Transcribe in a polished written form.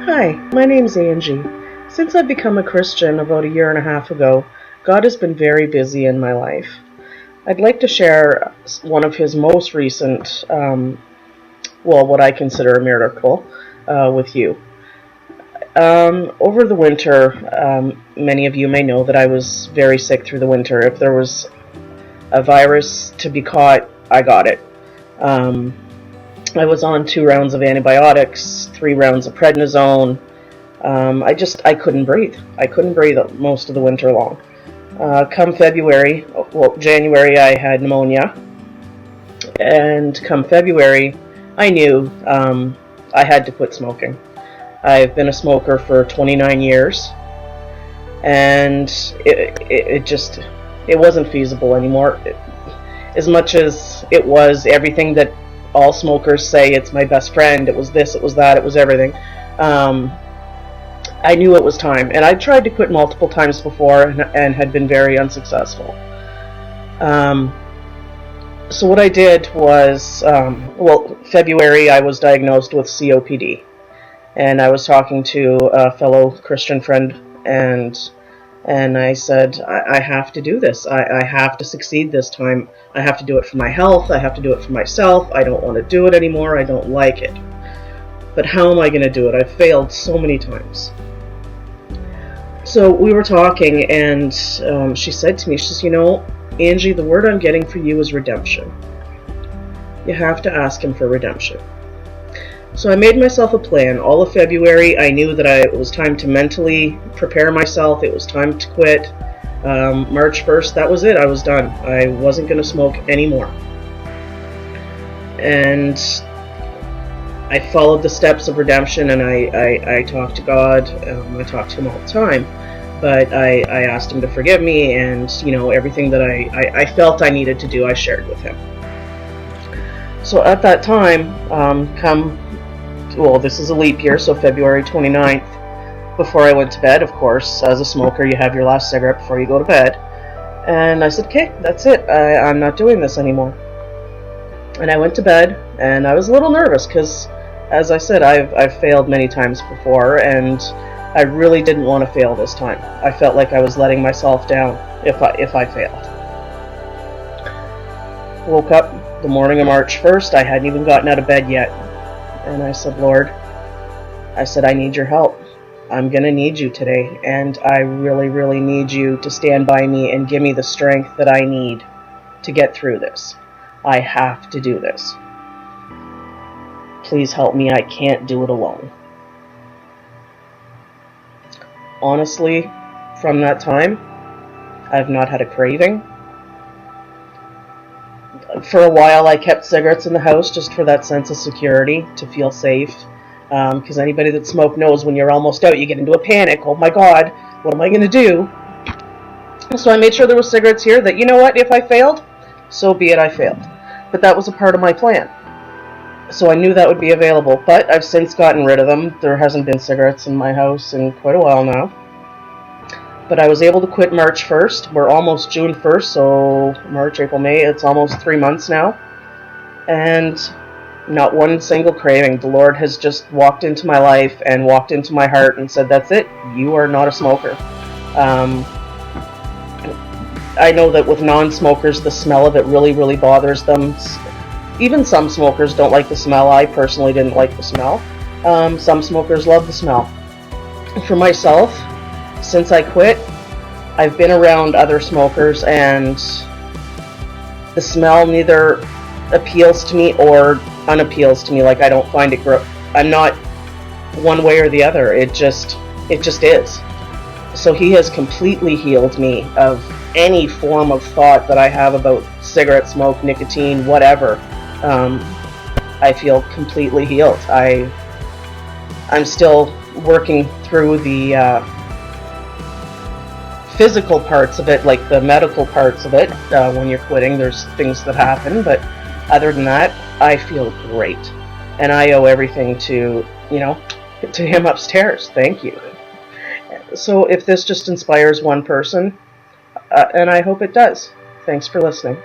Hi, my name's Angie. Since I've become a Christian about a year and a half ago, God has been very busy in my life. I'd like to share one of his most recent, what I consider a miracle, with you. Over the winter, many of you may know that I was very sick through the winter. If there was a virus to be caught, I got it. I was on 2 rounds of antibiotics, 3 rounds of prednisone. I couldn't breathe. I couldn't breathe most of the winter long. Come January, I had pneumonia. And come February, I knew I had to quit smoking. I've been a smoker for 29 years, and it wasn't feasible anymore. As much as it was everything that all smokers say, it's my best friend, it was this, it was that, it was everything. I knew it was time, and I tried to quit multiple times before and had been very unsuccessful. So what I did was, February I was diagnosed with COPD, and I was talking to a fellow Christian friend, and I said, I have to do this. I have to succeed this time. I have to do it for my health. I have to do it for myself. I don't want to do it anymore. I don't like it. But how am I going to do it? I've failed so many times. So we were talking, and she said to me, she says, Angie, the word I'm getting for you is redemption. You have to ask him for redemption. So I made myself a plan. All of February, I knew that it was time to mentally prepare myself. It was time to quit. March 1st, that was it. I was done. I wasn't going to smoke anymore. And I followed the steps of redemption, and I talked to God. I talk to him all the time. But I asked him to forgive me, and everything that I felt I needed to do, I shared with him. So at that time, this is a leap year, so February 29th, before I went to bed, of course, as a smoker, you have your last cigarette before you go to bed. And I said, okay, that's it. I'm not doing this anymore. And I went to bed, and I was a little nervous because, as I said, I've failed many times before, and I really didn't want to fail this time. I felt like I was letting myself down if I failed. Woke up the morning of March 1st. I hadn't even gotten out of bed yet. And I said, Lord, I need your help. I'm going to need you today, and I really, really need you to stand by me and give me the strength that I need to get through this. I have to do this. Please help me. I can't do it alone. Honestly, from that time, I've not had a craving. For a while, I kept cigarettes in the house just for that sense of security, to feel safe. Because anybody that smoked knows when you're almost out, you get into a panic. Oh my God, what am I going to do? So I made sure there were cigarettes here that, if I failed, so be it, I failed. But that was a part of my plan. So I knew that would be available. But I've since gotten rid of them. There hasn't been cigarettes in my house in quite a while now. But I was able to quit March 1st. We're almost June 1st, so March, April, May, it's almost 3 months now. And not one single craving. The Lord has just walked into my life and walked into my heart and said, that's it, you are not a smoker. I know that with non-smokers, the smell of it really, really bothers them. Even some smokers don't like the smell. I personally didn't like the smell. Some smokers love the smell. For myself, since I quit, I've been around other smokers, and the smell neither appeals to me or unappeals to me. Like, I don't find it I'm not one way or the other. It just is. So he has completely healed me of any form of thought that I have about cigarette smoke, nicotine, whatever. I feel completely healed. I'm still working through the physical parts of it, like the medical parts of it. When you're quitting, there's things that happen, but other than that, I feel great. And I owe everything to him upstairs. Thank you. So if this just inspires one person, and I hope it does, thanks for listening.